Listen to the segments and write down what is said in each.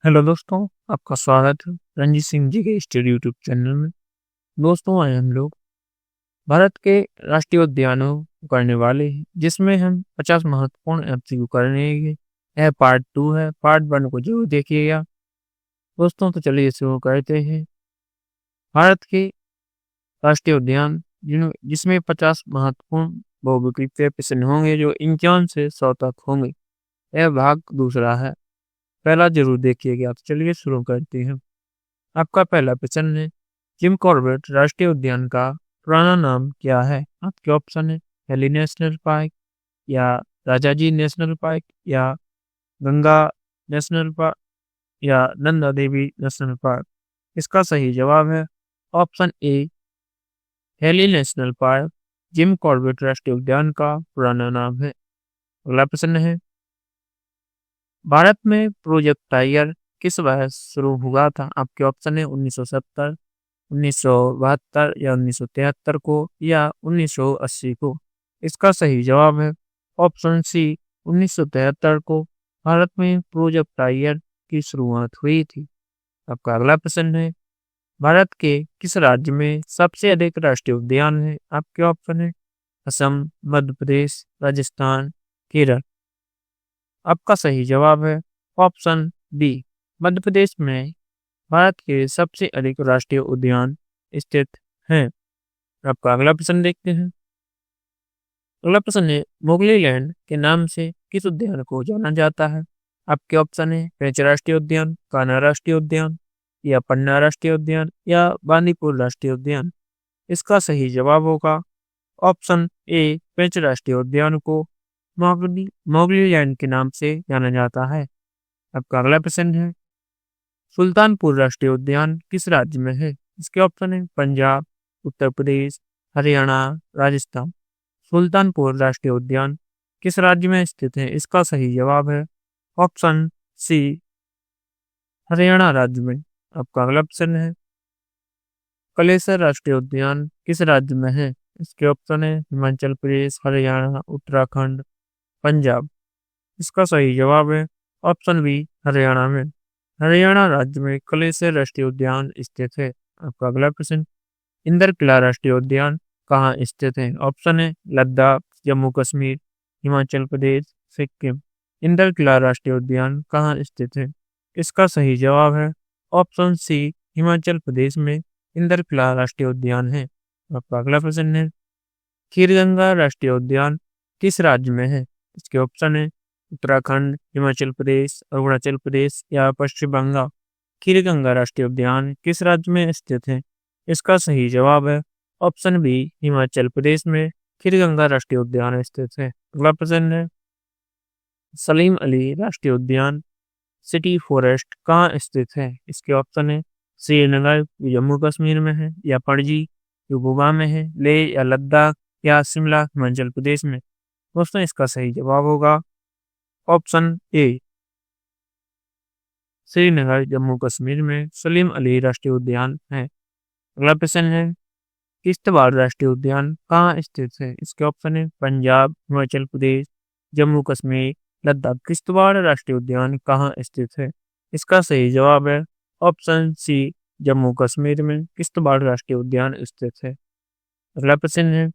Hello दोस्तों, आपका स्वागत है रंजीत सिंह जी के स्टडी यूट्यूब चैनल में। दोस्तों, आज हम लोग भारत के राष्ट्रीय उद्यानों को करने वाले हैं, जिसमें हम 50 महत्वपूर्ण एमसीक्यू करेंगे। यह पार्ट 2 है। पार्ट 1 को जरूर देखिएगा। दोस्तों, तो चलिए शुरू करते हैं। भारत के राष्ट्रीय उद्यान जिसमें 50 महत्वपूर्ण बहुविकल्पीय प्रश्न होंगे, जो 51 से 100 तक होंगे। यह भाग दूसरा है। पहला जरूर देखिएगा। आप चलिए शुरू करते हैं। आपका पहला प्रश्न है, जिम कॉर्बेट राष्ट्रीय उद्यान का पुराना नाम क्या है? आपके ऑप्शन है हेली नेशनल पार्क, या राजाजी नेशनल पार्क, या गंगा नेशनल पार्क, या नंदा देवी नेशनल पार्क। इसका सही जवाब है option A, heli national park Jim Corbett राष्ट्रीय उद्यान का पुराना नाम है। अगला प्रश्न है, भारत में प्रोजेक्ट टाइगर किस वर्ष शुरू हुआ था? आपके ऑप्शन है 1970, 1972, या 1973 को, या 1980 को। इसका सही जवाब है ऑप्शन सी, 1973 को भारत में प्रोजेक्ट टाइगर की शुरुआत हुई थी। आपका अगला प्रश्न है, भारत के किस राज्य में सबसे अधिक राष्ट्रीय उद्यान है? आपके ऑप्शन है असम, मध्य प्रदेश, राजस्थान, केरल। आपका सही जवाब है ऑप्शन बी, मध्य प्रदेश में भारत के सबसे अधिक राष्ट्रीय उद्यान स्थित हैं। आपका अगला प्रश्न देखते हैं। अगला प्रश्न है, मोगली लैंड के नाम से किस उद्यान को जाना जाता है? आपके ऑप्शन है पेंच राष्ट्रीय उद्यान, कान्हा राष्ट्रीय उद्यान, या पन्ना राष्ट्रीय उद्यान, या बांदीपुर राष्ट्रीय उद्यान। इसका सही जवाब होगा ऑप्शन ए, पेंच राष्ट्रीय उद्यान को मोगली लैंड के नाम से जाना जाता है। आपका अगला प्रश्न है, सुल्तानपुर राष्ट्रीय उद्यान किस राज्य में है? इसके ऑप्शन है पंजाब, उत्तर प्रदेश, हरियाणा, राजस्थान। सुल्तानपुर राष्ट्रीय उद्यान किस राज्य में स्थित है? इसका सही जवाब है ऑप्शन सी, हरियाणा राज्य में। आपका अगला प्रश्न है, कलेसर राष्ट्रीय उद्यान किस राज्य में है? इसके ऑप्शन है हिमाचल प्रदेश, हरियाणा, उत्तराखंड, पंजाब। इसका सही जवाब है ऑप्शन बी, हरियाणा में। हरियाणा राज्य में कलेसर राष्ट्रीय उद्यान स्थित है। आपका अगला प्रश्न, इंदरकिला राष्ट्रीय उद्यान कहाँ स्थित है? ऑप्शन है लद्दाख, जम्मू कश्मीर, हिमाचल प्रदेश, सिक्किम। इंदरकिला राष्ट्रीय उद्यान कहाँ स्थित है? इसका सही जवाब है ऑप्शन सी, हिमाचल प्रदेश में इंदरकिला राष्ट्रीय उद्यान है। आपका अगला प्रश्न है, खीरगंगा राष्ट्रीय उद्यान किस राज्य में है? इसके ऑप्शन है उत्तराखंड, हिमाचल प्रदेश, अरुणाचल प्रदेश, या पश्चिम बंगाल। खीरगंगा राष्ट्रीय उद्यान किस राज्य में स्थित है? इसका सही जवाब है ऑप्शन बी, हिमाचल प्रदेश में खीरगंगा राष्ट्रीय उद्यान स्थित है। अगला प्रश्न है, सलीम अली राष्ट्रीय उद्यान सिटी फॉरेस्ट कहाँ स्थित है? इसके ऑप्शन है श्रीनगर, जम्मू कश्मीर में है, या पणजी, जो गोवा में है, लेह या लद्दाख, या शिमला, हिमाचल प्रदेश में। दोस्तों, इसका सही जवाब होगा ऑप्शन ए, श्रीनगर, जम्मू कश्मीर में सलीम अली राष्ट्रीय उद्यान है। अगला प्रश्न है, किश्तवाड़ राष्ट्रीय उद्यान कहाँ स्थित है? इसके ऑप्शन है पंजाब, हिमाचल प्रदेश, जम्मू कश्मीर, लद्दाख। किश्तवाड़ राष्ट्रीय उद्यान कहाँ स्थित है? इसका सही जवाब है ऑप्शन सी, जम्मू कश्मीर में किश्तवाड़ राष्ट्रीय उद्यान स्थित है। अगला प्रश्न है,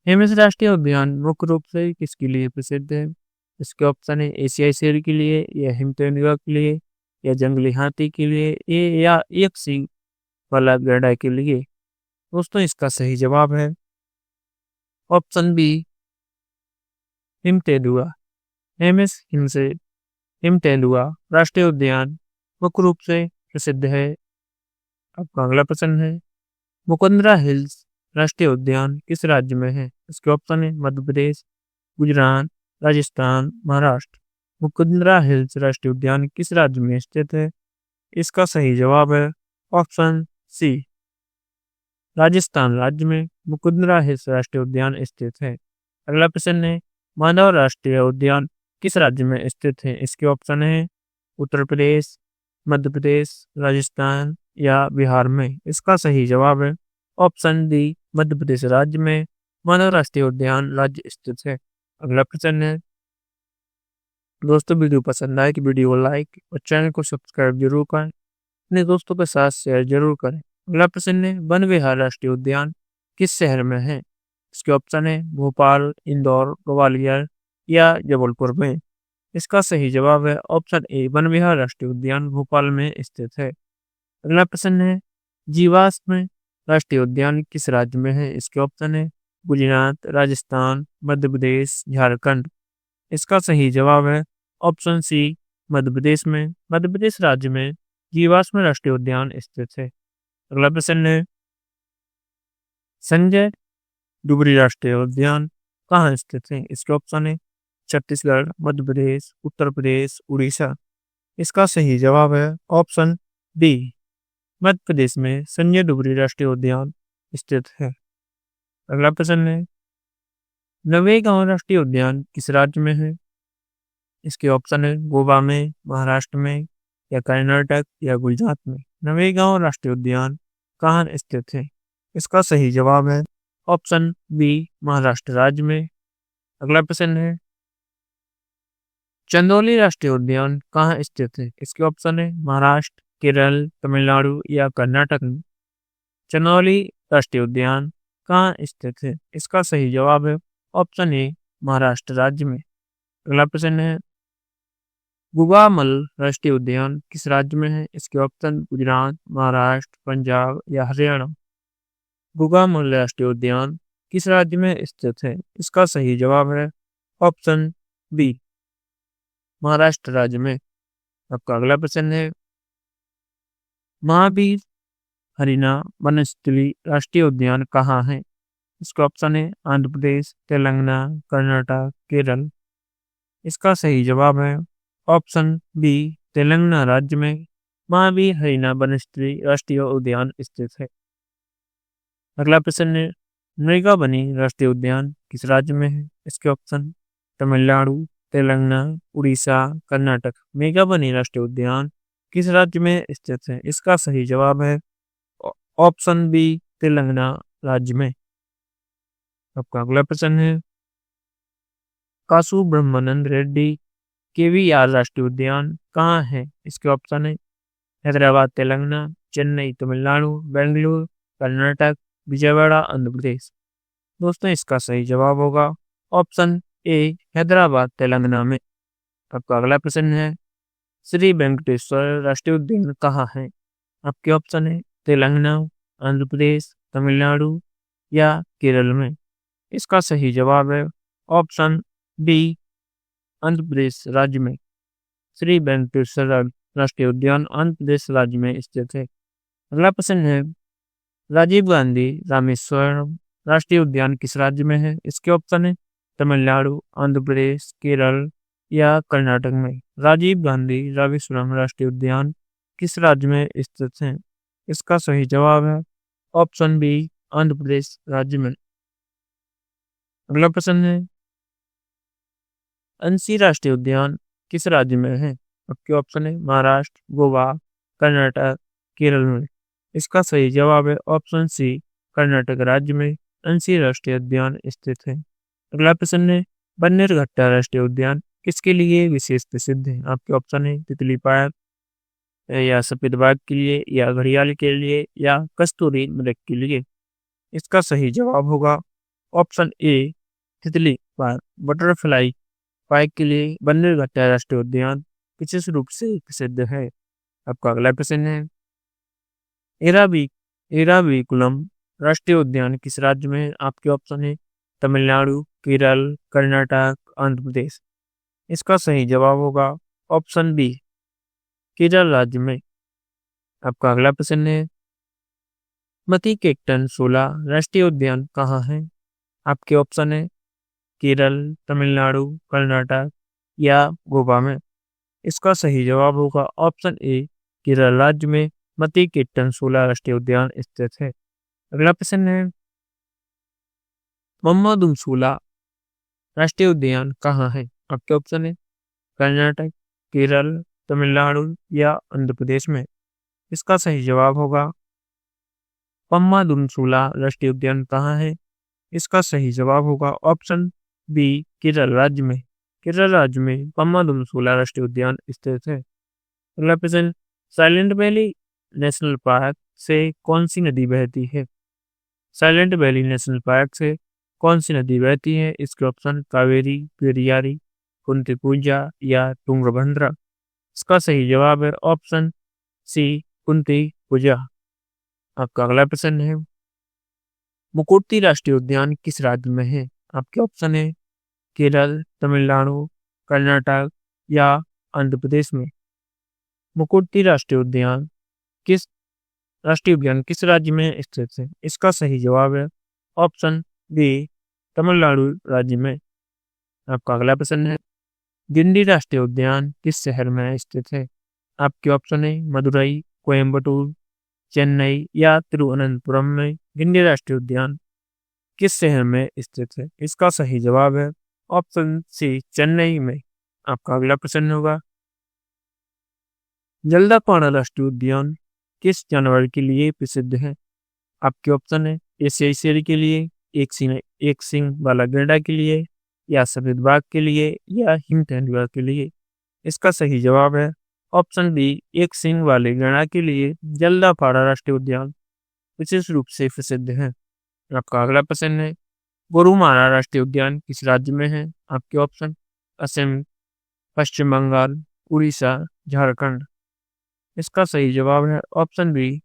हेमिस राष्ट्रीय उद्यान मुख्य रूप से किसके लिए प्रसिद्ध है? इसके ऑप्शन है एशियाई शेर के लिए, या हिमतेंदुआ के लिए, या जंगली हाथी के लिए, या एक सींग वाला गैंडा के लिए। दोस्तों, इसका सही जवाब है ऑप्शन बी, हिमतेंदुआ। हेमिस हिमसे हिमतेंदुआ राष्ट्रीय उद्यान मुख्य रूप से प्रसिद्ध है। आपका अगला प्रश्न है, मुकुंदरा हिल्स राष्ट्रीय उद्यान किस राज्य में है? इसके ऑप्शन है मध्य प्रदेश, गुजरात, राजस्थान, महाराष्ट्र। मुकुंदरा हिल्स राष्ट्रीय उद्यान किस राज्य में स्थित है? इसका सही जवाब है ऑप्शन सी, राजस्थान राज्य में मुकुंदरा हिल्स राष्ट्रीय उद्यान स्थित है। अगला प्रश्न है, मानव राष्ट्रीय उद्यान किस राज्य में स्थित है? इसके ऑप्शन है उत्तर प्रदेश, मध्य प्रदेश, राजस्थान, या बिहार में। इसका सही जवाब है ऑप्शन डी, मध्य प्रदेश राज्य में मानव राष्ट्रीय उद्यान राज्य स्थित है। अगला प्रश्न है, दोस्तों वीडियो पसंद आए कि वीडियो को लाइक और चैनल को सब्सक्राइब जरूर करें। अपने दोस्तों के साथ शेयर जरूर करें। अगला प्रश्न है, वन विहार राष्ट्रीय उद्यान किस शहर में है? इसके ऑप्शन है भोपाल, इंदौर, ग्वालियर या जबलपुर में। इसका सही जवाब है ऑप्शन ए, वन विहार राष्ट्रीय उद्यान भोपाल में स्थित है। अगला प्रश्न है, जीवाश्म राष्ट्रीय उद्यान किस राज्य में है? इसके ऑप्शन है गुजरात, राजस्थान, मध्य प्रदेश, झारखंड। इसका सही जवाब है ऑप्शन सी, मध्य प्रदेश में। मध्य प्रदेश राज्य में जीवाश्म राष्ट्रीय उद्यान स्थित है। अगला प्रश्न है, संजय डुबरी राष्ट्रीय उद्यान कहाँ स्थित है? इसके ऑप्शन है छत्तीसगढ़, मध्य प्रदेश, उत्तर प्रदेश, उड़ीसा। इसका सही जवाब है ऑप्शन डी, मध्य प्रदेश में संजय डुबरी राष्ट्रीय उद्यान स्थित है। अगला प्रश्न है, नवेगांव राष्ट्रीय उद्यान किस राज्य में है? इसके ऑप्शन है गोवा में, महाराष्ट्र में या कर्नाटक या गुजरात में। नवेगांव राष्ट्रीय उद्यान कहाँ स्थित है? इसका सही जवाब है ऑप्शन बी, महाराष्ट्र राज्य में। अगला प्रश्न है, चंदौली राष्ट्रीय उद्यान कहाँ स्थित है? इसके ऑप्शन है महाराष्ट्र, केरल, तमिलनाडु या कर्नाटक में। चंदौली राष्ट्रीय उद्यान कहाँ स्थित है? इसका सही जवाब है ऑप्शन ए, महाराष्ट्र राज्य में। अगला प्रश्न है, गुगामल राष्ट्रीय उद्यान किस राज्य में है? इसके ऑप्शन गुजरात, महाराष्ट्र, पंजाब या हरियाणा। गुगामल राष्ट्रीय उद्यान किस राज्य में स्थित है? इसका सही जवाब है ऑप्शन बी, महाराष्ट्र राज्य में। आपका अगला प्रश्न है, महावीर हरिना वनस्थली राष्ट्रीय उद्यान कहाँ है? इसका ऑप्शन है आंध्र प्रदेश, तेलंगाना, कर्नाटक, केरल। इसका सही जवाब है ऑप्शन बी, तेलंगाना राज्य में महावीर हरिना वनस्थली राष्ट्रीय उद्यान स्थित है। अगला प्रश्न है, मृगावनी राष्ट्रीय उद्यान किस राज्य में है? इसके ऑप्शन तमिलनाडु, तेलंगाना, उड़ीसा, कर्नाटक। मृगावनी राष्ट्रीय उद्यान किस राज्य में स्थित है? इसका सही जवाब है ऑप्शन बी, तेलंगाना राज्य में। आपका अगला प्रश्न है, कासु ब्रह्मानंद रेड्डी केवीआर राष्ट्रीय उद्यान कहाँ है? इसके ऑप्शन है हैदराबाद तेलंगाना, चेन्नई तमिलनाडु, बेंगलुरु कर्नाटक, विजयवाड़ा आंध्र प्रदेश। दोस्तों इसका सही जवाब होगा ऑप्शन ए, हैदराबाद तेलंगाना में। आपका अगला प्रश्न है, श्री वेंकटेश्वर राष्ट्रीय उद्यान कहाँ है? आपके ऑप्शन है तेलंगाना, आंध्र प्रदेश, तमिलनाडु या केरल में। इसका सही जवाब है ऑप्शन बी, आंध्र प्रदेश राज्य में। श्री वेंकटेश्वर राष्ट्रीय उद्यान आंध्र प्रदेश राज्य में स्थित है। अगला प्रश्न है, राजीव गांधी रामेश्वरम राष्ट्रीय उद्यान किस राज्य में है? इसके ऑप्शन है तमिलनाडु, आंध्र प्रदेश, केरल या कर्नाटक में। राजीव गांधी रामेश्वरम राष्ट्रीय उद्यान किस राज्य में स्थित है? इसका सही जवाब है ऑप्शन बी, आंध्र प्रदेश राज्य में। अगला प्रश्न है, अंशी राष्ट्रीय उद्यान किस राज्य में है? आपके ऑप्शन है महाराष्ट्र, गोवा, कर्नाटक, केरल में। इसका सही जवाब है ऑप्शन सी, कर्नाटक राज्य में अंशी राष्ट्रीय उद्यान स्थित है। अगला प्रश्न है, बन्नेरघट्टा राष्ट्रीय उद्यान किसके लिए विशेष प्रसिद्ध है? आपके ऑप्शन है तितली पार्क या सफेद बाघ के लिए या घड़ियाल के लिए या कस्तूरी मृग के लिए। इसका सही जवाब होगा ऑप्शन ए, तितली पार्क बटरफ्लाई पार्क के लिए बन्नेरघट्टा राष्ट्रीय उद्यान विशेष रूप से प्रसिद्ध है। आपका अगला प्रश्न है, एराविकुलम राष्ट्रीय उद्यान किस राज्य में है? आपके ऑप्शन है तमिलनाडु, केरल, कर्नाटक, आंध्र प्रदेश। इसका सही जवाब होगा ऑप्शन बी, केरल राज्य में। आपका अगला प्रश्न है, मतीकेतन शोला राष्ट्रीय उद्यान कहाँ है? आपके ऑप्शन है केरल, तमिलनाडु, कर्नाटक या गोवा में। इसका सही जवाब होगा ऑप्शन ए, केरल राज्य में मतीकेतन शोला राष्ट्रीय उद्यान स्थित है। अगला प्रश्न है, मम्मदुम-शोला राष्ट्रीय उद्यान कहाँ है? आपके ऑप्शन है कर्नाटक, केरल, तमिलनाडु या आंध्र प्रदेश में। इसका सही जवाब होगा पम्मादुम-शोला राष्ट्रीय उद्यान कहाँ है? इसका सही जवाब होगा ऑप्शन बी, केरल राज्य में। केरल राज्य में पम्मादुमसोला राष्ट्रीय उद्यान स्थित है। अगला प्रश्न, साइलेंट वैली नेशनल पार्क से कौन सी नदी बहती है? साइलेंट वैली नेशनल पार्क से कौन सी नदी बहती है? इसके ऑप्शन कावेरी, पेरियारी, कुंतीपुजा या तुंगभद्रा। इसका सही जवाब है ऑप्शन सी, कुंतीपुजा। आपका अगला प्रश्न है, मुकुट्टी राष्ट्रीय उद्यान किस राज्य में है? आपके ऑप्शन है केरल, तमिलनाडु, कर्नाटक या आंध्र प्रदेश में। मुकुट्टी राष्ट्रीय उद्यान किस राज्य में स्थित है? इसका सही जवाब है ऑप्शन बी, तमिलनाडु राज्य में। आपका अगला प्रश्न है, गिंडी राष्ट्रीय उद्यान किस शहर में स्थित है? आपके ऑप्शन है मदुरई, कोयम्बटूर, चेन्नई या तिरुवनंतपुरम में। गिंडी राष्ट्रीय उद्यान किस शहर में स्थित है? इसका सही जवाब है ऑप्शन सी, चेन्नई में। आपका अगला प्रश्न होगा, जलदापाड़ा राष्ट्रीय उद्यान किस जानवर के लिए प्रसिद्ध है? आपके ऑप्शन है एशियाई शेर के लिए, एक सिंग वाला गैंडा के लिए या सफेद बाघ के लिए या हिम तेंदुआ के लिए। इसका सही जवाब है ऑप्शन बी, एक सिंग वाले गैंडा के लिए जलदापाड़ा राष्ट्रीय उद्यान विशेष रूप से प्रसिद्ध है। आपका अगला प्रश्न है, गोरुमारा राष्ट्रीय उद्यान किस राज्य में है? आपके ऑप्शन असम, पश्चिम बंगाल, उड़ीसा, झारखंड। इसका सही जवाब है ऑप्शन बी,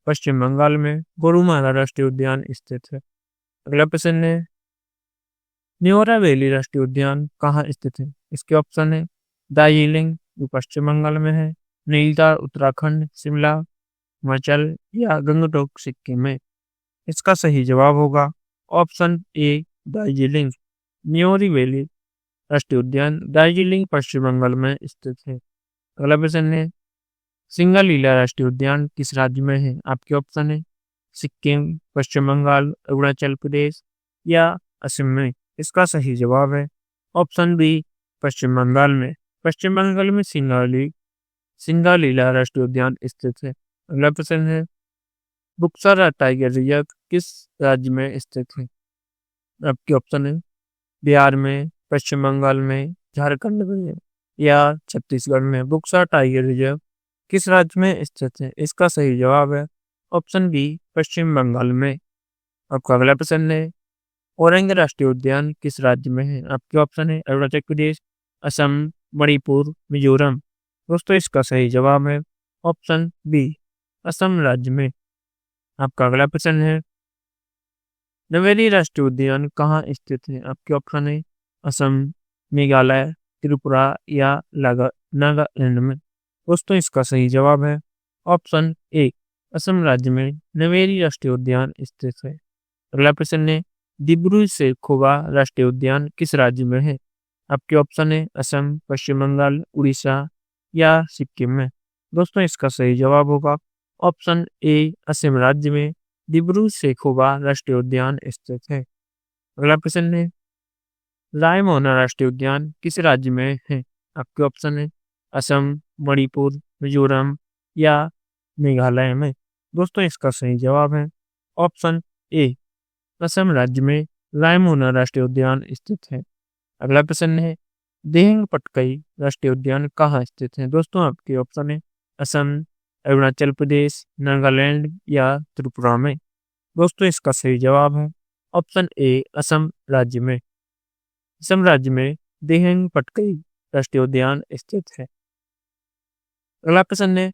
पश्चिम बंगाल में गोरुमारा राष्ट्रीय उद्यान स्थित है। अगला प्रश्न है, न्योरा वैली राष्ट्रीय उद्यान कहाँ स्थित है? इसके ऑप्शन है दार्जिलिंग जो पश्चिम बंगाल में है, नैनीताल उत्तराखंड, शिमला हिमाचल या गंगटोक सिक्किम में। इसका सही जवाब होगा option A, Darjeeling. Nyori valley राष्ट्रीय उद्यान दार्जिलिंग पश्चिम बंगाल में स्थित है। अगला प्रश्न है, सिंगालीला राष्ट्रीय उद्यान किस राज्य में है? आपके ऑप्शन है सिक्किम, पश्चिम बंगाल, अरुणाचल प्रदेश या असम में। इसका सही जवाब है ऑप्शन बी, पश्चिम बंगाल में। पश्चिम बंगाल में सिंगालीला राष्ट्रीय उद्यान स्थित है। अगला प्रश्न है, बुक्सारा टाइगर रिजर्व किस राज्य में स्थित है? आपके ऑप्शन है बिहार में, पश्चिम बंगाल में, झारखंड में या छत्तीसगढ़ में। बुक्सारा टाइगर रिजर्व किस राज्य में स्थित है? इसका सही जवाब है ऑप्शन बी, पश्चिम बंगाल में। आपका अगला प्रश्न है, औरंग राष्ट्रीय उद्यान किस राज्य में है? आपके ऑप्शन है अरुणाचल प्रदेश, असम, मणिपुर, मिजोरम। दोस्तों इसका सही जवाब है ऑप्शन बी, असम राज्य में। आपका अगला प्रश्न है, नवेली राष्ट्रीय उद्यान कहाँ स्थित है? आपके ऑप्शन है असम, मेघालय, त्रिपुरा या नागालैंड में। दोस्तों इसका सही जवाब है ऑप्शन ए, असम राज्य में नवेली राष्ट्रीय उद्यान स्थित है। अगला प्रश्न है, डिब्रू सैखोवा राष्ट्रीय उद्यान किस राज्य में है? आपके ऑप्शन है असम, पश्चिम बंगाल, उड़ीसा या सिक्किम में। दोस्तों इसका सही जवाब होगा ऑप्शन ए, असम राज्य में डिब्रू सैखोवा राष्ट्रीय उद्यान स्थित है। अगला प्रश्न है, रायमोना राष्ट्रीय उद्यान किस राज्य में है? आपके ऑप्शन है असम, मणिपुर, मिजोरम या मेघालय में। दोस्तों इसका सही जवाब है ऑप्शन ए, असम राज्य में रायमोना राष्ट्रीय उद्यान स्थित है। अगला प्रश्न है, दिहिंग पटकाई राष्ट्रीय उद्यान कहाँ स्थित है? दोस्तों आपके ऑप्शन है असम, अरुणाचल प्रदेश, नागालैंड या त्रिपुरा में। दोस्तों इसका सही जवाब है ऑप्शन ए, असम राज्य में। असम राज्य में दिहिंग पटकाई राष्ट्रीय उद्यान स्थित है। अगला प्रश्न है,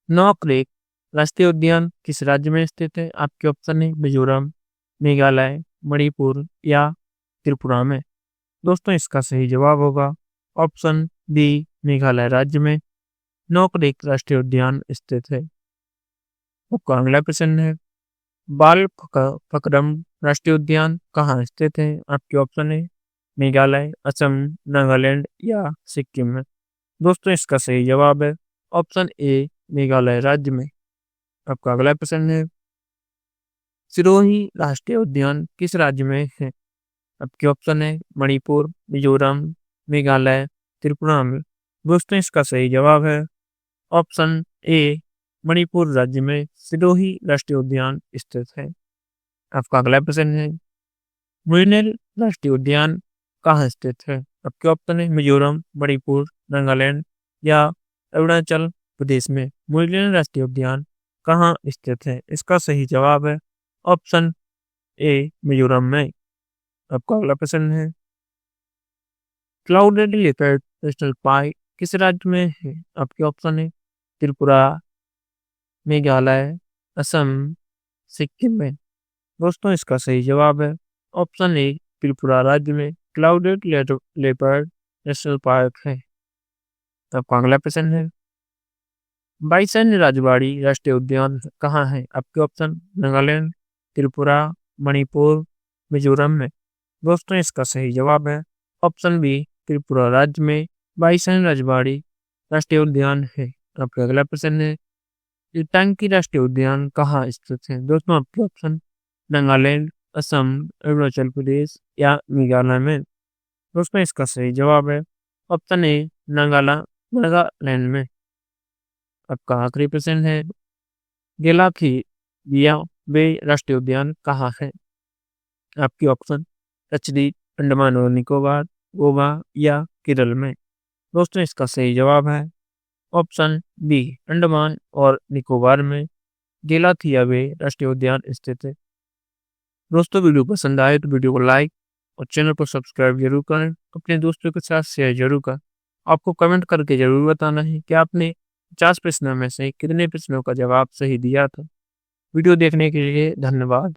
नॉर्थ लेक राष्ट्रीय उद्यान किस राज्य में स्थित है? आपके ऑप्शन है मिजोरम, मेघालय, मणिपुर या त्रिपुरा में। दोस्तों इसका सही जवाब होगा ऑप्शन बी, मेघालय राज्य में नॉर्थ लेक राष्ट्रीय उद्यान स्थित है। आपका अगला प्रश्न है, बाल फकरम राष्ट्रीय उद्यान कहाँ स्थित है? आपके ऑप्शन है मेघालय, असम, नागालैंड या सिक्किम में। दोस्तों इसका सही जवाब है ऑप्शन ए, मेघालय राज्य में। आपका अगला प्रश्न है, सिरोही राष्ट्रीय उद्यान किस राज्य में है? आपके ऑप्शन है मणिपुर, मिजोरम, मेघालय, त्रिपुरा में। दोस्तों इसका सही जवाब है ऑप्शन ए, मणिपुर राज्य में सिरोही राष्ट्रीय उद्यान स्थित है। आपका अगला प्रश्न है, मुइनेर राष्ट्रीय उद्यान कहाँ स्थित है? आपके ऑप्शन है मिजोरम, मणिपुर, नागालैंड या अरुणाचल प्रदेश में मुल्लेन राष्ट्रीय उद्यान कहाँ स्थित है? इसका सही जवाब है ऑप्शन ए मिजोरम में। आपका अगला प्रश्न है क्लाउडेड लेपर्ड नेशनल पार्क किस राज्य में है? आपके ऑप्शन है त्रिपुरा, मेघालय, असम, सिक्किम में। दोस्तों इसका सही जवाब है ऑप्शन ए त्रिपुरा राज्य में क्लाउडेड लेपर्ड नेशनल पार्क है। आपका अगला प्रश्न है बाइसन राजवाड़ी राष्ट्रीय उद्यान कहाँ है? आपके ऑप्शन नागालैंड, त्रिपुरा, मणिपुर, मिजोरम में। दोस्तों इसका सही जवाब है ऑप्शन बी त्रिपुरा राज्य में बाइसन राजवाड़ी राष्ट्रीय उद्यान है। आपका अगला प्रश्न है टांकी राष्ट्रीय उद्यान कहाँ स्थित है? दोस्तों आपके ऑप्शन नागालैंड, असम, अरुणाचल प्रदेश या मेघालय में। दोस्तों इसका सही जवाब है ऑप्शन ए नागालैंड में। आपका आखिरी प्रश्न है गेलाथिया बे राष्ट्रीय उद्यान कहाँ है? आपकी ऑप्शन लक्षद्वीप, अंडमान और निकोबार, गोवा या केरल में। दोस्तों इसका सही जवाब है ऑप्शन बी अंडमान और निकोबार में गेलाथिया बे राष्ट्रीय उद्यान स्थित है। दोस्तों वीडियो पसंद आए तो वीडियो को लाइक और चैनल को सब्सक्राइब जरूर करें, अपने दोस्तों के साथ शेयर जरूर करें। आपको कमेंट करके जरूर बताना है कि आपने 50 प्रश्नों में से कितने प्रश्नों का जवाब सही दिया था। वीडियो देखने के लिए धन्यवाद।